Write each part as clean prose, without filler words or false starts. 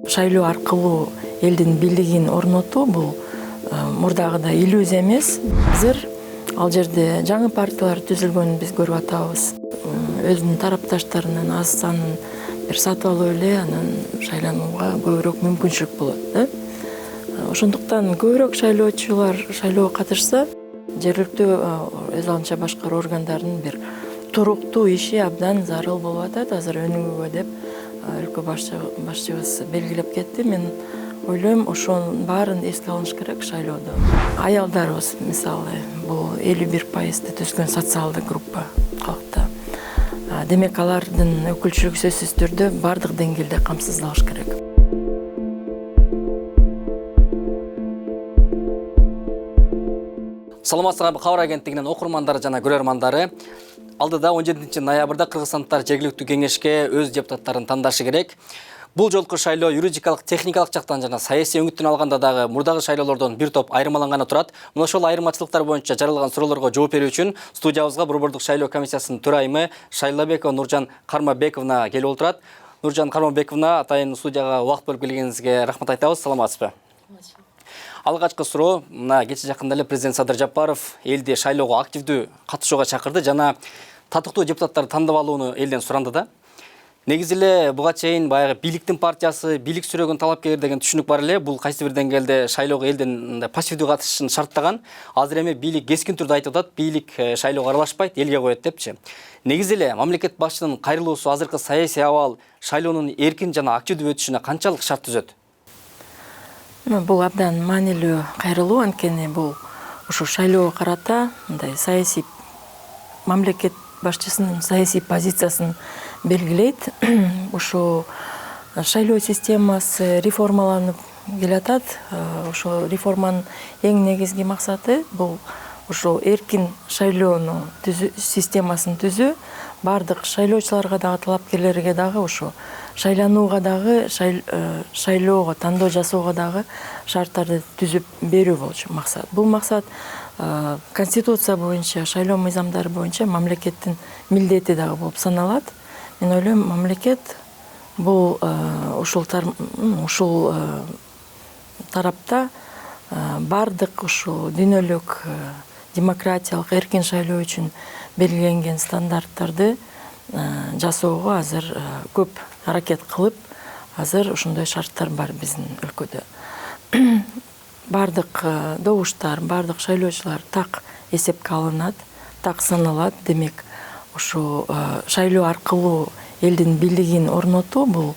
Шайлоо аркылуу элдин бийлигин орнотуу бул мурдагыдай иллюзия эмес. Азыр ал жерде жаңы партиялар түзүлгөнүн биз көрүп атабыз. Өзүнүн тарапташтарынын аз санын бир сатып алып эле анан шайланууга көбүрөөк мүмкүнчүлүк болот. Ошондуктан көбүрөөк шайлоочулар шайлоого катышса, жергиликтүү өз алынча башкаруу органдарынын бир туруктуу иши абдан зарыл болуп атат азыр өнүгүүгө деп өлкө башчыбыз белгилеп кетти. Мен ойлойм, ошонун баарын эске алыш керек шайлоодо. Аялдарыбыз мисалы бул 51% түзгөн социалдык группа калкта. Демек алардын өкүлчүлүгү сөзсүз түрдө бардык деңгээлде камсыздалыш керек. Саламатсыздарбы, Кабар агенттигинин окурмандары жана көрөрмандары. Алдыда 17 ноябрда кыргызстандыктар жергиликтүү кеңешке өз депутаттарын тандашы керек. Бул жолку шайлоо юридикалык, техникалык жактан жана саясий өңүттөн алганда дагы мурдагы шайлоолордон бир топ айырмаланганы турат. Мына ошол айырмачылыктар боюнча жаралган суроолорго жооп берүү үчүн студиябызга Борбордук шайлоо комиссиясынын төрайымы Шайлабекова Нуржан Кармабековна келип отурат. Нуржан Кармабековна, атайын студияга убакыт бөлүп келгениңизге рахмат айтабыз. Саламатсызбы? Алгачкы суроо, мына кече жакында эле президент Садыр Жапаров элди шайлоого активдүү катышууга чакырды жана татыктуу депутаттарды тандап алууну элден суранды да. Негизи эле буга чейин баягы бийликтин партиясы, бийлик сүрөгөн талапкер деген түшүнүк бар эле. Бул кайсы бир деңгээлде шайлоого элдин пассивдүү катышышын шарттаган. Азыр эми бийлик кескин түрдө айтып атат, бийлик шайлоого аралашпайт, элге коет депчи. Негизи эле мамлекет башчынын кайрылуусу азыркы саясий абал шайлоонун эркин жана активдүү өтүшүнө канчалык шарт түзөт? Бул абдан маанилүү кайрылуу, анткени бул ушу шайлоого карата мындай саясий мамлекет башчысынын саясий позициясын белгилейт. Ушу шайлоо системасы реформаланып келатат. Ошо реформанын эң негизги максаты бул ушу эркин шайлоону системасын түзүү, бардык шайлоочуларга дагы талапкерлерге дагы ушу шайланууга дагы шайлоого тандоо жасоого дагы шарттарды түзүп берүү болчу максат. Бул максат конституция боюнча, шайлоо мыйзамдары боюнча мамлекеттин милдети дагы болуп саналат. Мен ойлойм, мамлекет бул ушул тарапта бардык ушул дүйнөлүк демократиялык эркин шайлоо үчүн белгиленген стандарттарды жасоого азыр көп аракет кылып, азыр ошондой шарттар бар биздин өлкөдө. Бардык добуштар, бардык шайлоочулар так эсепке алынат, так саналат. Демек, ушу шайлоо аркылуу элдин бийлигин орнотуу бул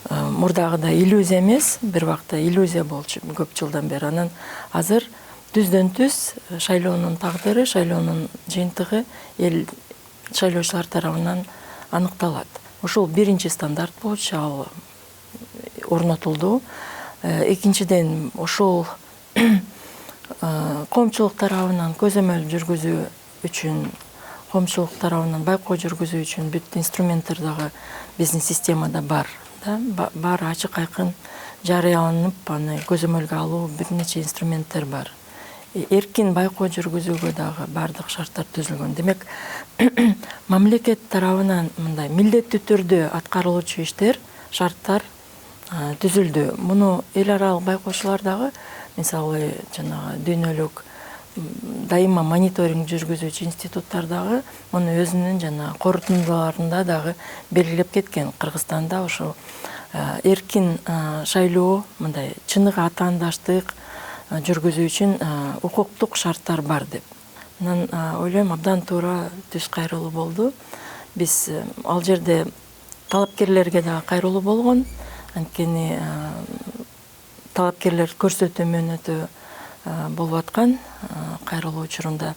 мурдагыдай иллюзия эмес, бир убакта иллюзия болчу көп жылдан бери. Анан азыр түздөн түз шайлоонун тагдыры, шайлоонун жыйынтыгы эл шайлоочулар тарабынан аныкталат. Ушул биринчи стандарт болчу, ал орнотулду. Экинчиден, ошол коомчулук тарабынан көзөмөл жүргүзүү үчүн, коомчулук тарабынан байкоо жүргүзүү үчүн бүт инструменттер дагы биздин системада бар. Баары ачык айкын жарыяланып, аны көзөмөлгө алуу бир нече инструменттер бар. Эркин байкоо жүргүзүүгө дагы бардык шарттар түзүлгөн. Демек, мамлекет тарабынан мындай милдеттүү түрдө аткарылуучу иштер, шарттар түзүлдү. Муну эл аралык байкоочулар дагы, мисалы, жанагы дүйнөлүк дайыма мониторинг жүргүзүүчү институттар дагы муну өзүнүн жана корутундуларында дагы белгилеп кеткен. Кыргызстанда ошо эркин шайлоо, мындай чыныгы атаандаштык жүргүзүү үчүн укуктук шарттар бар деп. Анан ойлойм, абдан туура түз кайрылуу болду. Биз ал жерде талапкерлерге дагы кайрылуу болгон. Анткени талапкерлер көрсөтүү мөөнөтү болуп аткан кайрылуу учурунда.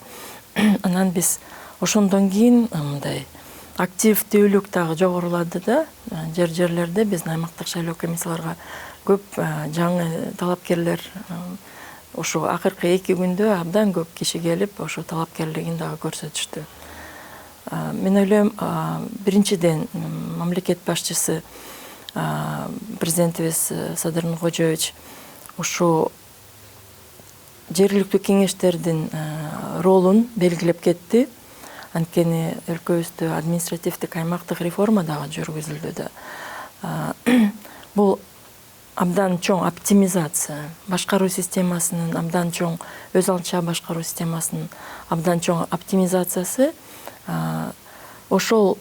Анан биз ошондон кийин мындай активдүүлүк дагы жогорулады да. Жерлерде биздин аймактык шайлоо комиссияларга көп жаңы талапкерлер, ошо акыркы 2 күндө абдан көп киши келип, ошо талапкерлигин дагы көрсөтүштү. Мен ойлойм, биринчиден мамлекет башчысы президентибиз Садыр Нуркожоевич ушу жергиликтүү кеңештердин ролун белгилеп кетти. Анткени өлкөбүздө административдик аймактык реформа дагы жүргүзүлдү да. Бул абдан чоң оптимизация, башкаруу системасынын абдан чоң, өз алдынча башкаруу системасынын абдан чоң оптимизациясы, ошол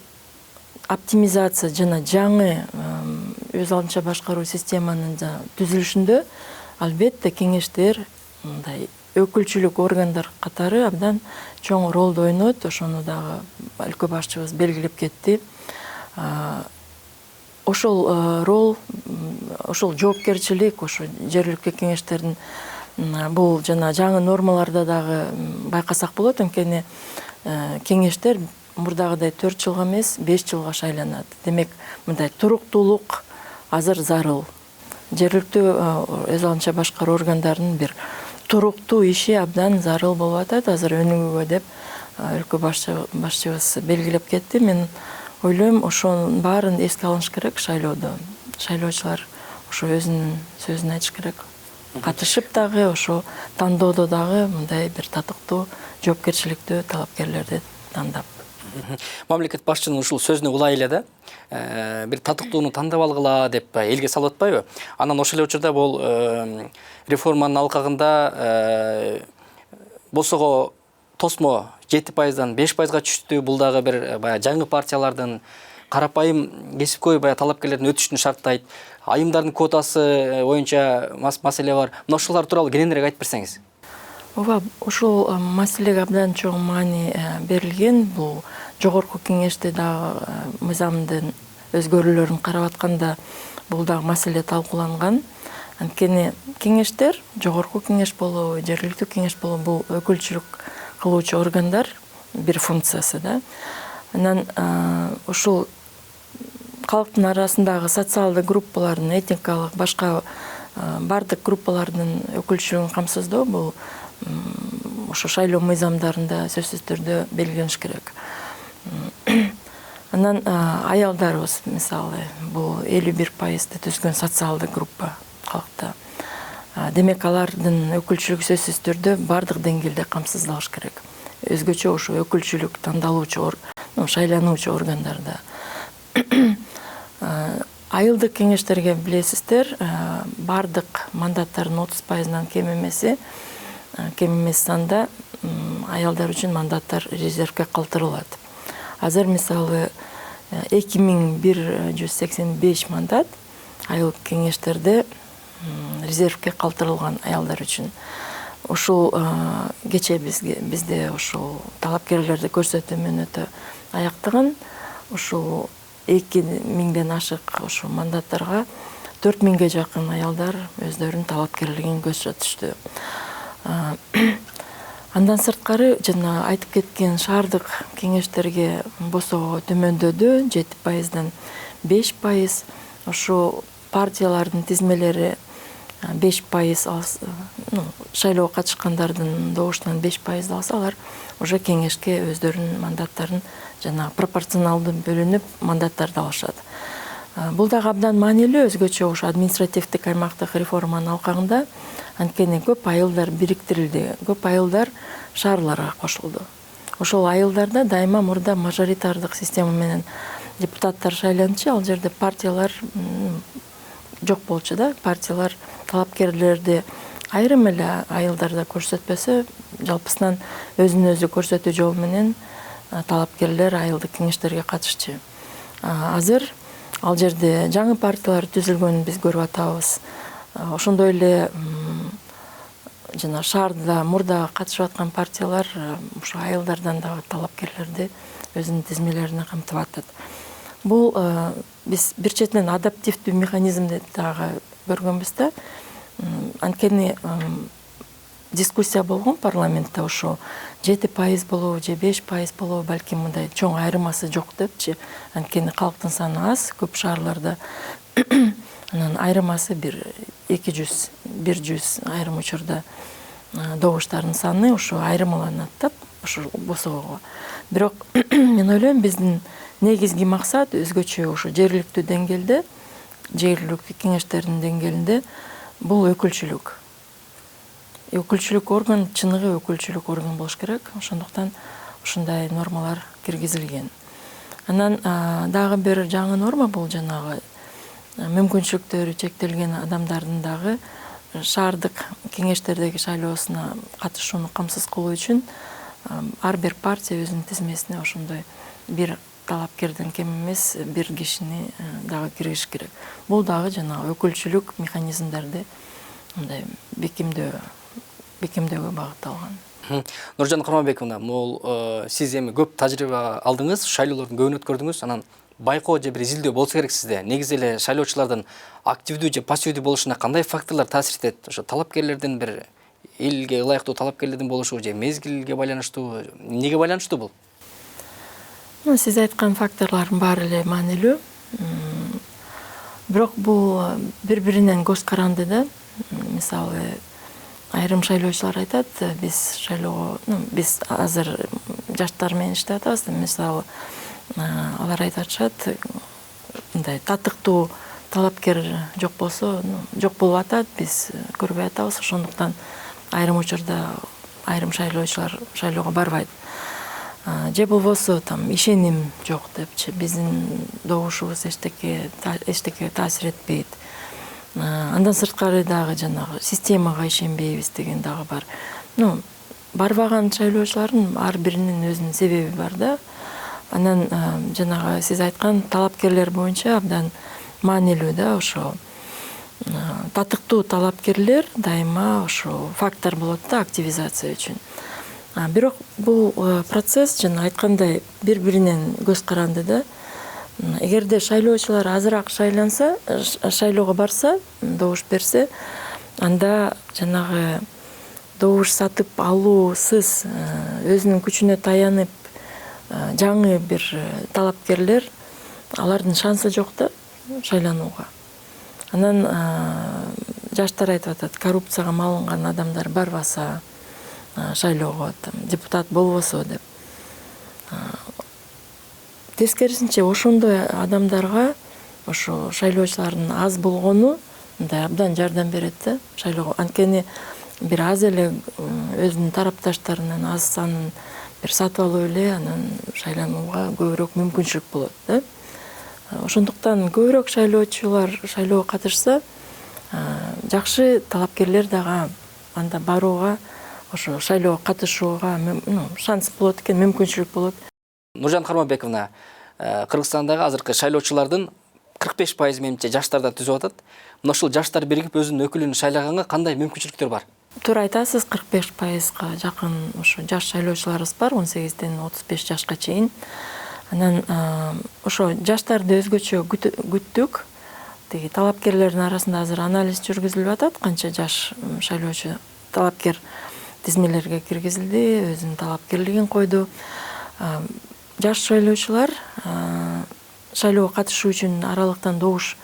оптимизация жана жаңы өз алдынча башкаруу системанын түзүлүшүндө албетте кеңештер, мындай өкүлчүлүк органдар катары абдан чоң ролду ойнойт. Ошону дагы өлкө башчыбыз белгилеп кетти. Ошол рол, ошол жоопкерчилик, ошо жергиликтүү кеңештердин бул жана жаңы нормаларда дагы байкасак болот. Анткени кеңештер мурдагыдай 4 жылга эмес, 5 жылга шайланат. Демек, мындай туруктуулук азыр зарыл. Жергиликтүү өз алдынча башкаруу органдарынын бир туруктуу иши абдан зарыл болуп атат азыр өнүгүүгө деп өлкө башчыбыз белгилеп кетти. Мен ойлойм, ошонун баарын эске алыш керек шайлоодо. Шайлоочулар ошо өзүнүн сөзүн айтыш керек. Катышып дагы, ошо тандоодо дагы мындай бир татыктуу, жоопкерчиликтүү талапкерлерди тандап. Мамлекет башчынын ушул сөзүнө улай эле да, бир татыктууну тандап алгыла деп элге салып атпайбы? Анан ошол эле учурда бул реформанын алкагында босого тосмо 7%дан 5%га түштү. Бул дагы бир баягы жаңы партиялардын карапайым кесипкөй талапкерлердин өтүшүн шарттайт. Айымдардын квотасы боюнча маселе бар. Мына ошолор тууралуу кененирээк айтып берсеңиз. Ооба, ошол маселеге абдан чоң маани берилген. Бул жогорку кеңеште дагы мыйзамдын өзгөрүүлөрүн карап атканда бул дагы маселе талкууланган. Анткени кеңештер, жогорку кеңеш болобу, жергиликтүү кеңеш болобу, бул өкүлчүлүк кылуучу органдар бир функциясы да. Анан ушул калктын арасындагы социалдык группалардын, этникалык, башка бардык группалардын өкүлчүлүгүн камсыздоо бул ошо шайлоо мыйзамдарында сөзсүз түрдө белгилениш керек. Анан аялдарыбыз, мисалы, бул 51%-ды түзгөн социалдык группа калкта. Демек, алардын өкүлчүлүгү сөзсүз түрдө бардык деңгээлде камсыздалыш керек. Өзгөчө ошо өкүлчүлүк тандалуучу, шайлануучу органдарда. Айылдык кеңештерге билесиздер, бардык мандаттардын 30%-дан кем эмес санда аялдар үчүн мандаттар резервге калтырылат. Азыр мисалы 2185 мандат айылдык кеңештерде резервге калтырылган аялдар үчүн. Ушул кече бизде ушул талапкерлерди көрсөтүү мөөнөтү аяктаган. Ушул 2000ден ашык ушул мандаттарга 4000ге жакын аялдар өздөрүнүн талапкерлигин көрсөтүштү. Андан сырткары жана айтып кеткен шаардык кеңештерге босого төмөндөдү 7%дан 5%. Ошо партиялардын тизмелери 5% шайлоого катышкандардын добушунан 5% алса, алар уже кеңешке өздөрүнүн мандаттарын жана пропорционалдуу бөлүнүп мандаттарды алышат. Бул дагы абдан маанилүү, өзгөчө ошо административдик аймактык реформанын алкагында. Анткени көп айылдар бириктирилди, көп айылдар шаарларга кошулду. Ошол айылдарда дайыма мурда мажоритардык система менен депутаттар шайланчу, ал жерде партиялар жок болчу да. Партиялар талапкерлерди айрым эле айылдарда көрсөтпөсө, жалпысынан өзүн өзү көрсөтүү жолу менен талапкерлер айылдык кеңештерге катышчу. Азыр ал жерде жаңы партиялар түзүлгөнүн биз көрүп атабыз. Ошондой эле жана шаарда мурда катышып аткан партиялар ошо айылдардан дагы талапкерлерди өзүнүн тизмелерине камтып атат. Бул биз бир четинен адаптивдүү механизмди дагы көргөнбүз да. Анткени дискуссия болгон парламентте ошо 7% болобу же 5% болобу, балким мындай чоң айырмасы жок депчи. Анткени калктын саны аз, көп шаарларда. Анан айырмасы 200, 100 айрым учурда добуштардын саны ошо айырмаланат да, ошо босогого. Бирок мен ойлойм, биздин негизги максат өзгөчө ошо жергиликтүү деңгээлде, жергиликтүү кеңештердин деңгээлинде бул өкүлчүлүк. Өкүлчүлүк орган, чыныгы өкүлчүлүк орган болуш керек. Ошондуктан ушундай нормалар киргизилген. Анан дагы бир жаңы норма бул жанагы мүмкүнчүлүктөрү чектелген адамдардын дагы шаардык кеңештердеги шайлоосуна катышууну камсыз кылуу үчүн ар бир партия өзүнүн тизмесине ошондой бир талапкерден кем эмес бир кишини дагы киргизиш керек. Бул дагы жанагы өкүлчүлүк механизмдерди мындай бекемдөөгө багытталган. Нуржан Карманбековна, бул сиз эми көп тажрыйба алдыңыз, шайлоолордун көбүн өткөрдүңүз, анан байкоо же бир изилдөө болсо керек сизде. Негизи эле шайлоочулардын активдүү же пассивдүү болушуна кандай факторлор таасир этет? Ошо талапкерлердин бир элге ылайыктуу талапкерлердин болушу же мезгилге байланыштуу, эмнеге байланыштуу бул? Сиз айткан факторлордун баары эле маанилүү. Бирок бул бири-биринен көз каранды да. Мисалы, айрым шайлоочулар айтат, биз азыр жаштар менен иштеп атабыз. Мисалы, алар айтышат, мындай татыктуу талапкер жок болсо, жок болуп атат, биз көрбөй атабыз. Ошондуктан айрым учурда айрым шайлоочулар шайлоого барбайт. Же болбосо ишеним жок депчи, биздин добушубуз эчтеке таасир этпейт. Андан сырткары дагы жанагы системага ишенбейбиз деген дагы бар. Барбаган шайлоочулардын ар биринин өзүнүн себеби бар да. Анан жанагы сиз айткан талапкерлер боюнча абдан маанилүү да, ошо татыктуу талапкерлер дайыма ошо фактор болот да активизация үчүн. Бирок бул процесс жана айткандай бири-биринен көз каранды да. Эгерде шайлоочулар азыраак шайланса, шайлоого барса, добуш берсе, анда жанагы добуш сатып алуусыз өзүнүн күчүнө таянып жаңы бир талапкерлер, алардын шансы жок да шайланууга. Анан жаштар айтып атат, коррупцияга малынган адамдар барбаса шайлоого, депутат болбосо деп. Тескерисинче ошондой адамдарга ошо шайлоочулардын аз болгону мындай абдан жардам берет да шайлоого. Анткени бир аз эле өзүнүн тарапташтарынын аз санын бир сатып алып эле анан шайланууга көбүрөөк мүмкүнчүлүк болот да. Ошондуктан көбүрөөк шайлоочулар шайлоого катышса, жакшы талапкерлер дагы анда барууга, ошо шайлоого катышууга шанс болот экен, мүмкүнчүлүк болот. Нуржан Карманбековна, Кыргызстандагы азыркы шайлоочулардын 45% менимче жаштардан түзүп атат. Мына ушул жаштар биригип өзүнүн өкүлүн шайлаганга кандай мүмкүнчүлүктөр бар? Туура айтасыз, 45%га жакын ошо жаш шайлоочуларыбыз бар, 18-ден 35 жашка чейин. Анан ошо жаштарды өзгөчө күттүк. Теги талапкерлердин арасында азыр анализ жүргүзүлүп атат, канча жаш шайлоочу талапкер тизмелерге киргизилди, өзүнүн талапкерлигин койду. Жаш шайлоочулар шайлоого катышуу үчүн аралыктан добуш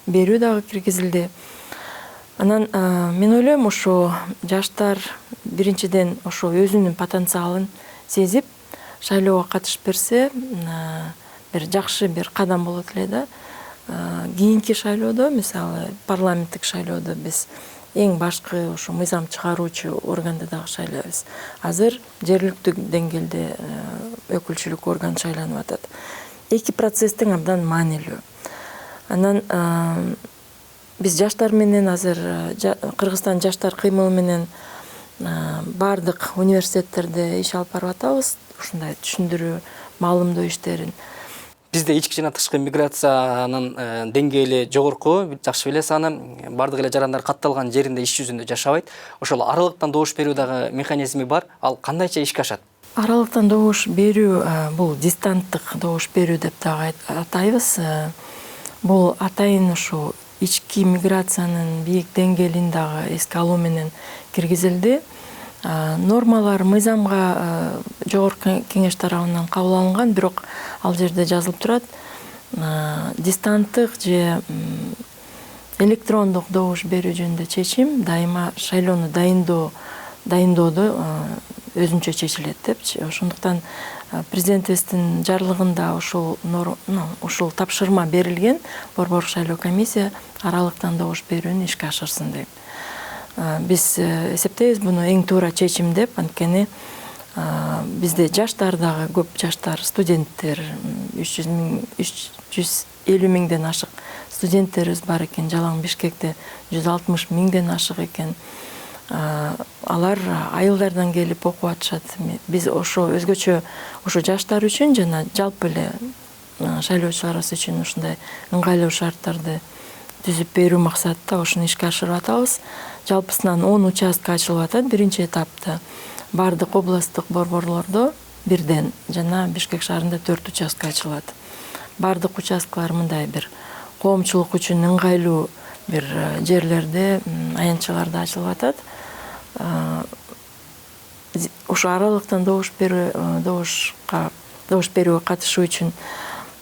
берүү дагы киргизилди. Анан мен ойлойм, ошо жаштар биринчиден ошо өзүнүн потенциалын сезип шайлоого катышып берсе, бир жакшы бир кадам болот эле да. Кийинки шайлоодо, мисалы, парламенттик шайлоодо биз эң башкы ошо мыйзам чыгаруучу органды дагы шайлайбыз. Азыр жергиликтүү деңгээлде өкүлчүлүк орган шайланып атат. Эки процесстин абдан маанилүү. Анан биз жаштар менен азыр Кыргызстан жаштар кыймылы менен бардык университеттерде иш алып барып атабыз. Ушундай түшүндүрүү, маалымдоо иштерин. Бизде ички жана тышкы миграциянын деңгээли жогорку, жакшы билесиз аны, бардык эле жарандар катталган жеринде иш жүзүндө жашабайт. Ошол аралыктан добуш берүү дагы механизми бар. Ал кандайча ишке ашат? Аралыктан добуш берүү бул дистанттык добуш берүү деп дагы атайбыз. Бул атайын ошо ички миграциянын бийик деңгээлин дагы эске алуу менен киргизилди. Нормалар мыйзамга жогорку кеңеш тарабынан кабыл алынган, бирок ал жерде жазылып турат, дистанттык же электрондук добуш берүү жөнүндө чечим дайыма шайлоону дайындоодо өзүнчө чечилет депчи. Ошондуктан президентибиздин жарлыгында ушул тапшырма берилген, Борборлук шайлоо комиссия аралыктан добуш берүүнү ишке ашырсын деп. Биз эсептейбиз буну эң туура чечим деп, анткени бизде жаштар дагы көп, жаштар, студенттер 350 миңден ашык студенттерибиз бар экен. Жалаң Бишкекте 160 миңден ашык экен. Алар айылдардан келип окуп атышат. Биз ошо өзгөчө ошо жаштар үчүн жана жалпы эле шайлоочуларыбыз үчүн ушундай ыңгайлуу шарттарды түзүп берүү максатта ошону ишке ашырып атабыз. Жалпысынан 10 участка ачылып атат биринчи этапта. Бардык областтык борборлордо бирден жана Бишкек шаарында 4 участка ачылат. Бардык участкалар мындай бир коомчулук үчүн ыңгайлуу бир жерлерде, аянтчаларда ачылып атат. Ошо аралыктан добуш берүүгө катышуу үчүн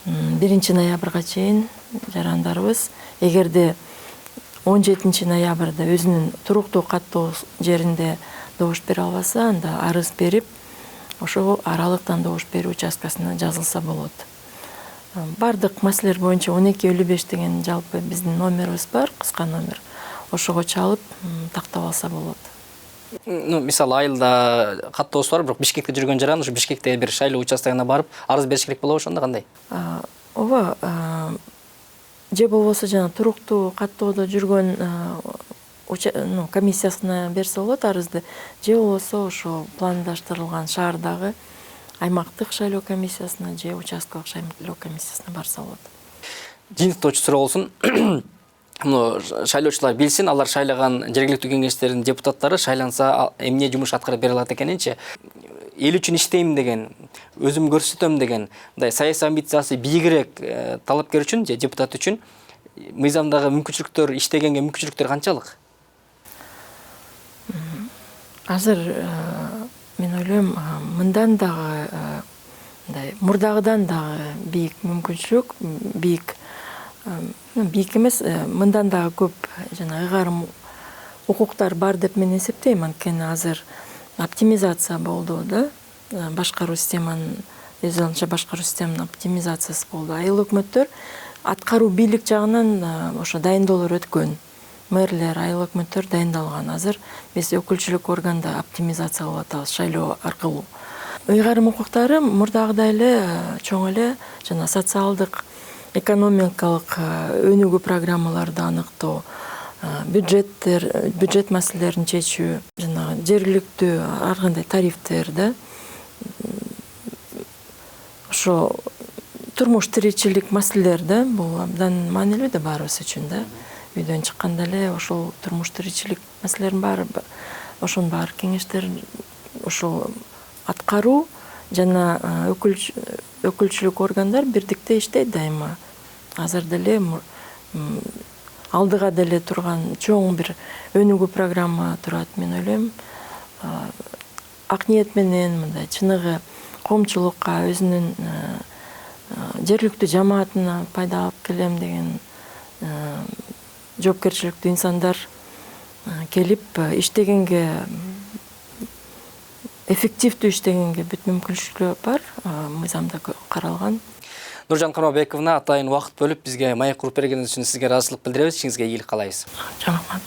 1 ноябрга чейин жарандарыбыз, эгерде 17 ноябрда өзүнүн туруктуу каттоо жеринде добуш бере албаса, анда арыз берип, ошо аралыктан добуш берүү участкасына жазылса болот. Бардык маселелер боюнча 1255 деген жалпы биздин номерибиз бар, кыска номер. Ошого чалып тактап алса болот. Мисалы айылда каттоосу бар, бирок Бишкекте жүргөн жаран ушу Бишкекте бир шайлоо участогуна барып арыз бериш керек болобу, ошондо кандай? Ооба, же болбосо жана туруктуу каттоодо жүргөн комиссиясына берсе болот арызды, же болбосо ошо пландаштырылган шаардагы аймактык шайлоо комиссиясына же участкалык шайлоо комиссиясына барса болот. Жыйынтыктоочу суроо болсун. Шайлоочулар билсин, алар шайлаган жергиликтүү кеңештердин депутаттары шайланса эмне жумуш аткарып бере алат экенинчи, эл үчүн иштейм деген, өзүм көрсөтөм деген, мындай саясий амбициясы бийигирээк талапкер үчүн же депутат үчүн мыйзамдагы мүмкүнчүлүктөр, иштегенге мүмкүнчүлүктөр канчалык? Азыр мен ойлойм, мындан дагы мурдагыдан дагы бийик мүмкүнчүлүк, бийик эмес, мындан дагы көп жана ыйгарым укуктар бар деп мен эсептейм. Анткени азыр оптимизация болду да, башкаруу системанын, өзүнчө башкаруу системанын оптимизациясы болду. Айыл өкмөттөр аткаруу бийлик жагынан ошо дайындоолор өткөн. Мэрлер, айыл өкмөттөр дайындалган. Азыр биз өкүлчүлүк органда оптимизация кылып атабыз шайлоо аркылуу. Ыйгарым укуктары мурдагыдай эле чоң эле жана социалдык, экономикалык өнүгүү программаларды аныктоо, бюджет маселелерин чечүү, жана жергиликтүү ар кандай тарифтер да, ошо турмуш тиричилик маселелер да, бул абдан маанилүү да баарыбыз үчүн да. Үйдөн чыкканда эле ошол турмуш тиричилик маселелерин баары, ошонун баары кеңештер, ошол аткаруу жана өкүлчүлүк органдар бирдикте иштейт дайыма. Азыр деле алдыга деле турган чоң бир өнүгүү программа турат. Мен ойлойм, ак ниет менен мындай чыныгы коомчулукка, өзүнүн жергиликтүү жамаатына пайда алып келем деген жоопкерчиликтүү инсандар келип иштегенге, эффективдүү иштегенге бүт мүмкүнчүлүктөр бар, мыйзамда каралган. Нуржан Кармабековна, атайын убакыт бөлүп бизге маек куруп бергениңиз үчүн сизге ыраазычылык билдиребиз, ишиңизге ийгилик каалайбыз. Жок рахмат.